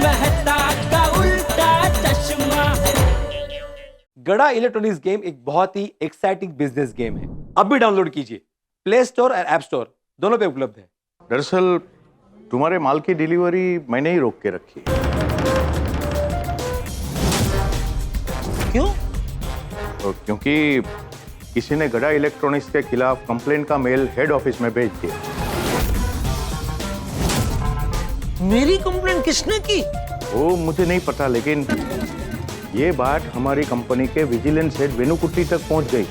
मेहता का उल्टा चश्मा। गड़ा इलेक्ट्रॉनिक्स गेम एक बहुत ही एक्साइटिंग बिजनेस गेम है। अब भी डाउनलोड कीजिए, प्ले स्टोर और ऐप स्टोर दोनों पे उपलब्ध है। दरअसल तुम्हारे माल की डिलीवरी मैंने ही रोक के रखी। क्यों? तो क्योंकि किसी ने गड़ा इलेक्ट्रॉनिक्स के खिलाफ कंप्लेंट का मेल हेड ऑफिस में भेज दिया। मेरी कंप्लेंट किसने की? वो मुझे नहीं पता, लेकिन ये बात हमारी कंपनी के विजिलेंस हेड वेनुकुट्टी तक पहुंच गई।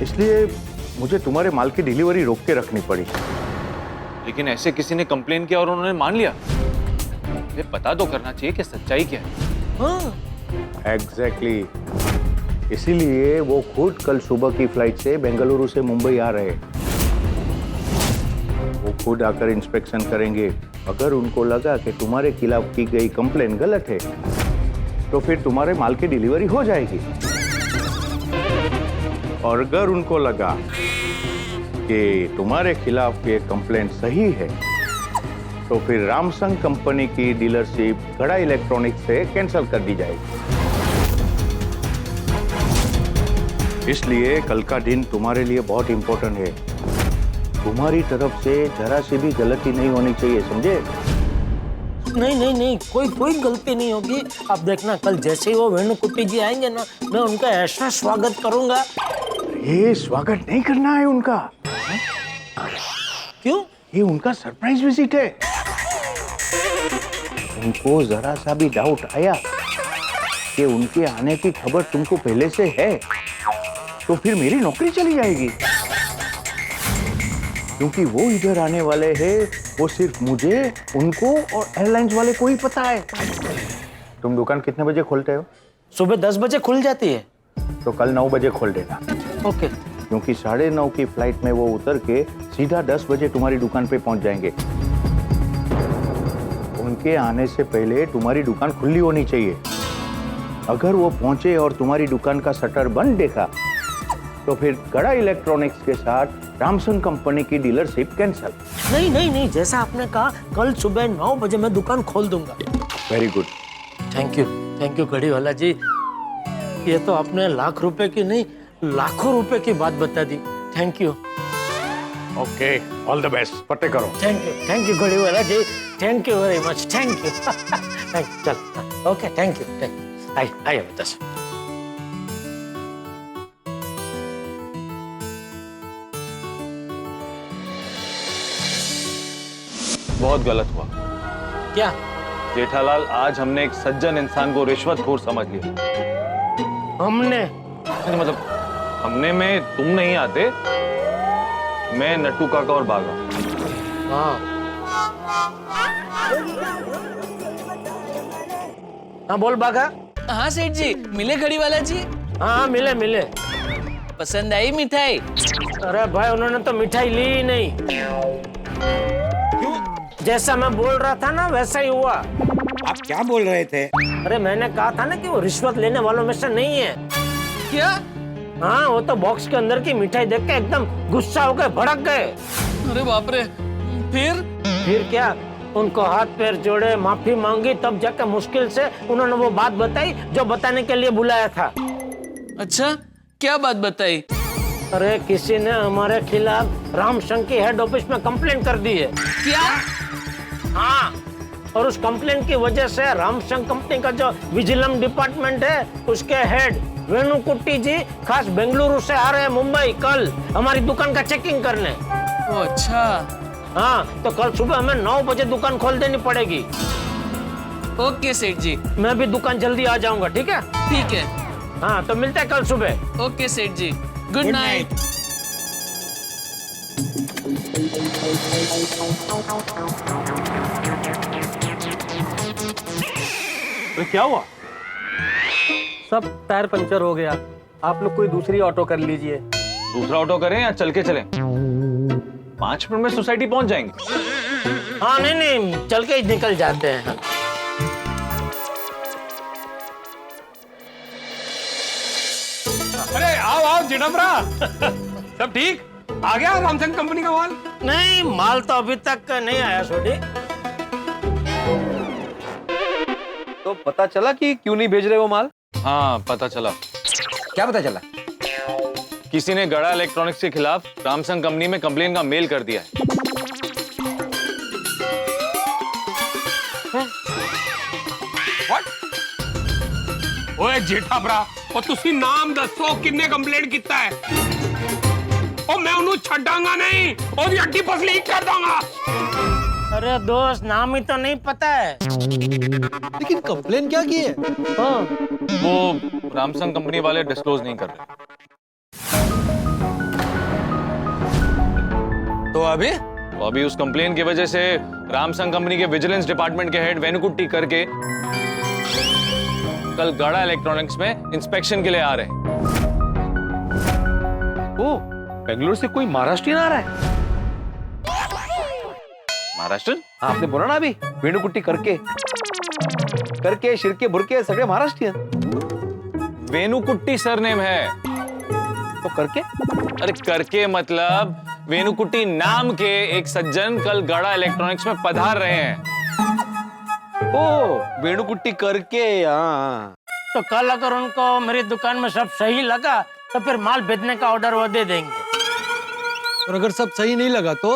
इसलिए मुझे तुम्हारे माल की डिलीवरी रोक के रखनी पड़ी। लेकिन ऐसे किसी ने कंप्लेन किया और उन्होंने मान लिया? मुझे पता तो करना चाहिए कि सच्चाई क्या है। हाँ। एग्जैक्टली इसीलिए वो खुद कल सुबह की फ्लाइट से बेंगलुरु से मुंबई आ रहे। वो खुद आकर इंस्पेक्शन करेंगे। अगर उनको लगा कि तुम्हारे खिलाफ की गई कंप्लेन गलत है तो फिर तुम्हारे माल की डिलीवरी हो जाएगी। और अगर उनको लगा कि तुम्हारे खिलाफ ये कंप्लेंट सही है तो फिर रामसंग कंपनी की डीलरशिप गड़ा इलेक्ट्रॉनिक्स से कैंसिल कर दी जाएगी। इसलिए कल का दिन तुम्हारे लिए बहुत इंपॉर्टेंट है। तुम्हारी तरफ से जरा सी भी गलती नहीं होनी चाहिए, समझे? नहीं, कोई गलती नहीं होगी। आप देखना, कल जैसे ही वो वेणुकुट्टी जी आएंगे ना, मैं उनका ऐसा स्वागत करूंगा। ये स्वागत नहीं करना है उनका। क्यों? ये उनका सरप्राइज विजिट है। उनको जरा सा भी डाउट आया कि उनके आने की खबर तुमको पहले से है तो फिर मेरी नौकरी चली जाएगी। क्योंकि वो इधर आने वाले हैं, वो सिर्फ मुझे, उनको और एयरलाइंस वाले को ही पता है। तुम दुकान कितने बजे खोलते हो? सुबह 10 बजे खुल जाती है। तो कल 9 बजे खोल देना। ओके। क्योंकि 9:30 की फ्लाइट में वो उतर के सीधा 10 बजे तुम्हारी दुकान पे पहुंच जाएंगे। उनके आने से पहले तुम्हारी दुकान खुली होनी चाहिए। अगर वो पहुंचे और तुम्हारी दुकान का शटर बंद देखा तो फिर गड़ा इलेक्ट्रॉनिक्स के साथ रामसंग कंपनी की डीलरशिप कैंसिल। नहीं, जैसा आपने कहा, कल सुबह 9 बजे मैं दुकान खोल दूंगा। Very good. थैंक यू घड़ी वाला जी। ये तो आपने लाख रुपए की नहीं, लाखों रुपए की बात बता दी। Thank you. Okay, all the best. पते करो। थैंक यू घड़ी वाला जी। Thank you very much. Thank you. चल, ओके, थैंक यू। आइए बेटा। बहुत गलत हुआ। क्या? जेठालाल, आज हमने एक सज्जन इंसान को रिश्वतखोर समझ लिया। हमने? मतलब हमने में तुम नहीं आते, मैं, नट्टू काका और बागा। हाँ बोल बागा। हाँ सेठ जी, मिले घड़ी वाला जी? हाँ मिले। पसंद आई मिठाई? अरे भाई, उन्होंने तो मिठाई ली ही नहीं। जैसा मैं बोल रहा था ना, वैसा ही हुआ। आप क्या बोल रहे थे? अरे मैंने कहा था ना कि वो रिश्वत लेने वालों में से नहीं है। क्या? हाँ, वो तो बॉक्स के अंदर की मिठाई देख के एकदम गुस्सा हो गए, भड़क गए। अरे बाप रे। फिर क्या? उनको हाथ पैर जोड़े, माफी मांगी, तब जाकर मुश्किल से उन्होंने वो बात बताई जो बताने के लिए बुलाया था। अच्छा, क्या बात बताई? अरे किसी ने हमारे खिलाफ रामसंग की हेड ऑफिस में कंप्लेंट कर दी है। क्या? हाँ, और उस कंप्लेंट की वजह से रामसंग कंपनी का जो विजिलेंस डिपार्टमेंट है, उसके हेड वेणुकुट्टी जी खास बेंगलुरु से आ रहे हैं मुंबई कल हमारी दुकान का चेकिंग करने। ओ अच्छा। हाँ, तो कल सुबह हमें 9 बजे दुकान खोल देनी पड़ेगी। ओके सेठ जी। मैं भी दुकान जल्दी आ जाऊंगा, ठीक है? ठीक है। हाँ, तो मिलते हैं कल सुबह। ओके सेठ जी, गुड नाइट। तो क्या हुआ? सब टायर पंचर हो गया। आप लोग कोई दूसरी ऑटो कर लीजिए। दूसरा ऑटो करें या चल के चलें? 5 मिनट में सोसाइटी पहुंच जाएंगे। हाँ नहीं, चल के ही निकल जाते हैं। अरे आओ जिडमरा। सब ठीक? आ गया रामसंग कंपनी का माल? नहीं, माल तो अभी तक नहीं आया सोडी। पता चला कि क्यों नहीं भेज रहे वो माल? हाँ पता चला। क्या पता चला? किसी ने गड़ा इलेक्ट्रॉनिक्स के खिलाफ रामसंग कंपनी में कंप्लेन का मेल कर दिया है। ਓਏ ਜੇਠਾ ਭਰਾ ਉਹ ਤੁਸੀਂ ਨਾਮ ਦੱਸੋ ਕਿੰਨੇ ਕੰਪਲੇਂਟ ਕੀਤਾ ਹੈ ਉਹ ਮੈਂ ਉਹਨੂੰ ਛੱਡਾਂਗਾ ਨਹੀਂ ਉਹਦੀ ਹੱਡੀ ਪਸਲੀ ਕਰ ਦਾਂਗਾ अरे दोस्त नाम ही तो नहीं पता है। लेकिन कंप्लेन क्या की है? वो रामसंग कंपनी वाले डिस्क्लोज नहीं कर रहे। तो अभी तो अभी उस कंप्लेन की वजह से रामसंग कंपनी के विजिलेंस डिपार्टमेंट के हेड वेनुकुट्टी करके कल गड़ा इलेक्ट्रॉनिक्स में इंस्पेक्शन के लिए आ रहे हैं। ओ, बेंगलुरु से कोई महाराष्ट्रियन आ रहा है? महाराष्ट्र? हाँ, आपने बोला ना अभी वेणुकुट्टी करके शिरके बुरके सगळे महाराष्ट्रियन। वेनुकुट्टी सरनेम है। तो करके? अरे करके मतलब वेनुकुट्टी नाम के एक सज्जन कल गड़ा इलेक्ट्रॉनिक्स में पधार रहे हैं। ओ, वेणुकुट्टी करके। हाँ। तो कल अगर उनको मेरी दुकान में सब सही लगा तो फिर माल भेजने का ऑर्डर वो दे देंगे। और अगर सब सही नहीं लगा तो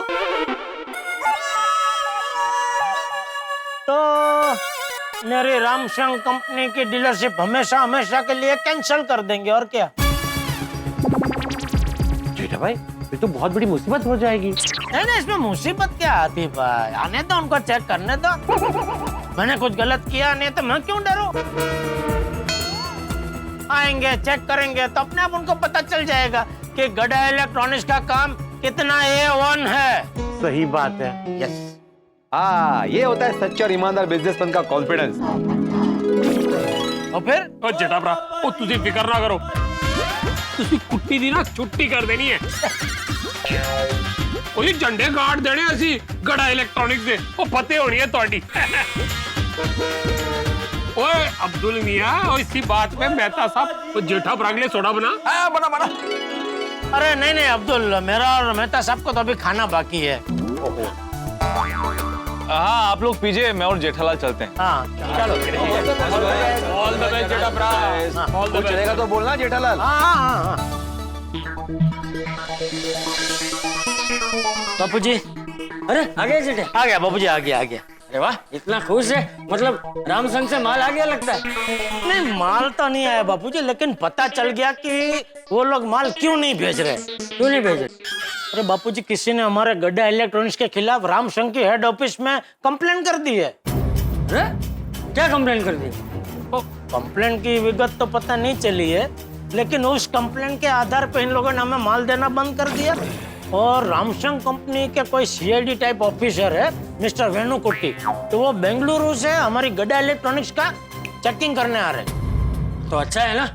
मेरी रामसंग कंपनी की डीलरशिप हमेशा हमेशा के लिए कैंसिल कर देंगे और क्या। जेठा भाई, ये तो बहुत बड़ी मुसीबत हो जाएगी। नहीं, इसमें मुसीबत क्या आती भाई, आने दो उनको, चेक करने दो। मैंने कुछ गलत किया नहीं तो मैं क्यों डरूं? आएंगे चेक करेंगे तो अपने आप उनको पता चल जाएगा कि गड़ा इलेक्ट्रॉनिक्स का काम कितना A1 है। सही बात है। यस। हाँ, ये होता है सच्चा और ईमानदार बिजनेसमैन का कॉन्फिडेंस। और फिर ਓ ਜੇਠਾ ਭਰਾ ਉਹ ਤੁਸੀਂ ਫਿਕਰ ਨਾ ਕਰੋ ਤੁਸੀਂ ਕੁੱਟੀ ਦੀ ਨਾ ਛੁੱਟੀ ਕਰ ਦੇਣੀ ਹੈ ਉਹ ਝੰਡੇ ਗਾੜ ਦੇਣੇ ਅਸੀਂ ਗੜਾ ਇਲੈਕਟ੍ਰੋਨਿਕਸ ਦੇ ਉਹ ਫਤਿਹ ਹੋਣੀ ਹੈ ਤੁਹਾਡੀ ओए अब्दुल मियां और इसी बात पे मेहता साहब वो जेठा भरा के लिए सोडा बना। बना। अरे नहीं अब्दुल, मेरा और मेहता साहब को तो अभी खाना बाकी है। हाँ आप लोग पीजिए, मैं और जेठालाल चलते हैं। हाँ चलो। ऑल द बेस्ट जेठा भरा। All the best. चलेगा तो बोलना जेठालाल। हाँ। बापू जी, अरे आ गए जेठे? आ गया बापू जी, आ गया। अरे वाह, इतना खुश है, मतलब रामसंग से माल आ गया लगता है। नहीं, माल तो नहीं आया बापूजी, लेकिन पता चल गया कि वो लोग माल क्यों नहीं भेज रहे। क्यों नहीं भेजे? अरे बापूजी, किसी ने हमारे गड्ढा इलेक्ट्रॉनिक्स के खिलाफ रामसंग की हेड ऑफिस में कंप्लेन कर दी है। अरे क्या कंप्लेन कर दी? कंप्लेन की विगत तो पता नहीं चली है, लेकिन उस कंप्लेन के आधार पर इन लोगों ने हमें माल देना बंद कर दिया। और रामसंग कंपनी के कोई CID टाइप ऑफिसर है मिस्टर वेणुकुट्टी, तो वो बेंगलुरु से हमारी गड्ढा इलेक्ट्रॉनिक्स का चेकिंग करने आ रहे हैं। तो अच्छा है ना,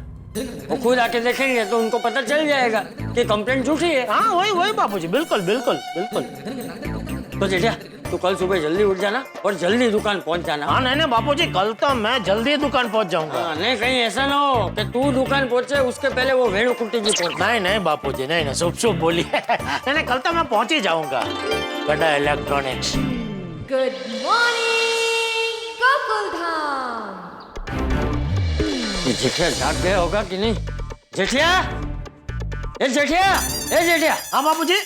वो खुद आके देखेंगे तो उनको पता चल जाएगा कि कंप्लेंट झूठी है। हाँ वही बापूजी, बिल्कुल। तो जेठा तू कल सुबह जल्दी उठ जाना और जल्दी दुकान पहुंच जाना। हाँ नहीं बापूजी, कल तो मैं जल्दी दुकान पहुंच जाऊंगा। हाँ, नहीं कहीं ऐसा ना हो कि तू दुकान पहुंचे उसके पहले वो वेणुकुट्टी जी पहुंचे। नहीं बापूजी, नहीं शुभ बोली। नहीं कल तो मैं पहुंच ही जाऊंगा गड्ढा इलेक्ट्रॉनिक्स। Good morning Gokuldham. ये जेठिया जाग गया होगा कि नहीं? जेठिया, ए जेठिया, ए जेठिया। हाँ बापूजी।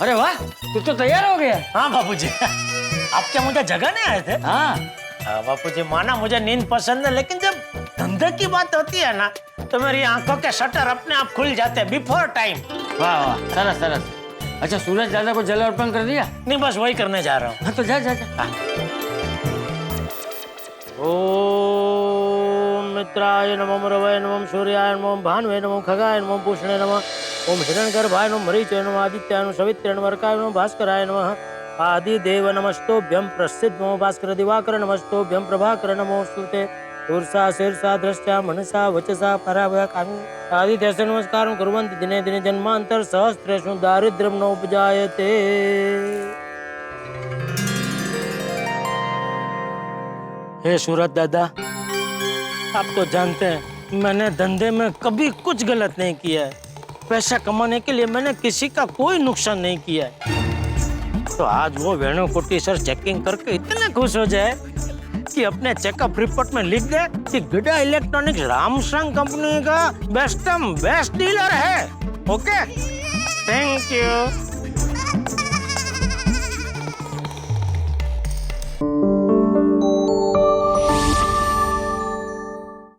अरे वाह, तू तो तैयार हो गया। हाँ बापूजी। आप क्या मुझे जगाने आए थे? हाँ बापूजी, माना मुझे नींद पसंद है, लेकिन जब धंधे की बात होती है ना तो मेरी आंखों के शटर अपने आप खुल जाते हैं बिफोर टाइम। वाह, सरस। अच्छा, सूरज दादा को जल अर्पण कर दिया? नहीं, बस वही करने जा रहा हूँ। हाँ तो जा। ओम मित्राय नमः, रवये नमः, सूर्याय नमः, भानुवे नमः, खगाय नमः, पूषणे नमः, ओम हिरण्यगर्भाय नमः, मरीचाय नमः, आदित्याय नमः, सवित्रे नमः, अर्काय नमः, भास्कराय नमः, आदिदेव नमस्तोभ्यं, प्रसिद्ध नमो भास्कर दिवाकर नमस्तोभ्यं, प्रभाकर नमोस्तुते, ऊर्सा शीर्षा दृष्टा मनसा वचसा पराभय आदित्यस्य नमस्कारं कुर्वन्ति दिने दिने जन्मांतर सहस्रेषु दारिद्र्यं न उपजायते। हे सूरज दादा, आप तो जानते हैं मैंने धंधे में कभी कुछ गलत नहीं किया है। पैसा कमाने के लिए मैंने किसी का कोई नुकसान नहीं किया है। तो आज वो वेणुकुट्टी सर चेकिंग करके इतने खुश हो जाए कि अपने चेकअप रिपोर्ट में लिख दे कि गड़ा इलेक्ट्रॉनिक्स रामसंग कंपनी का बेस्ट डीलर है। Okay, thank you.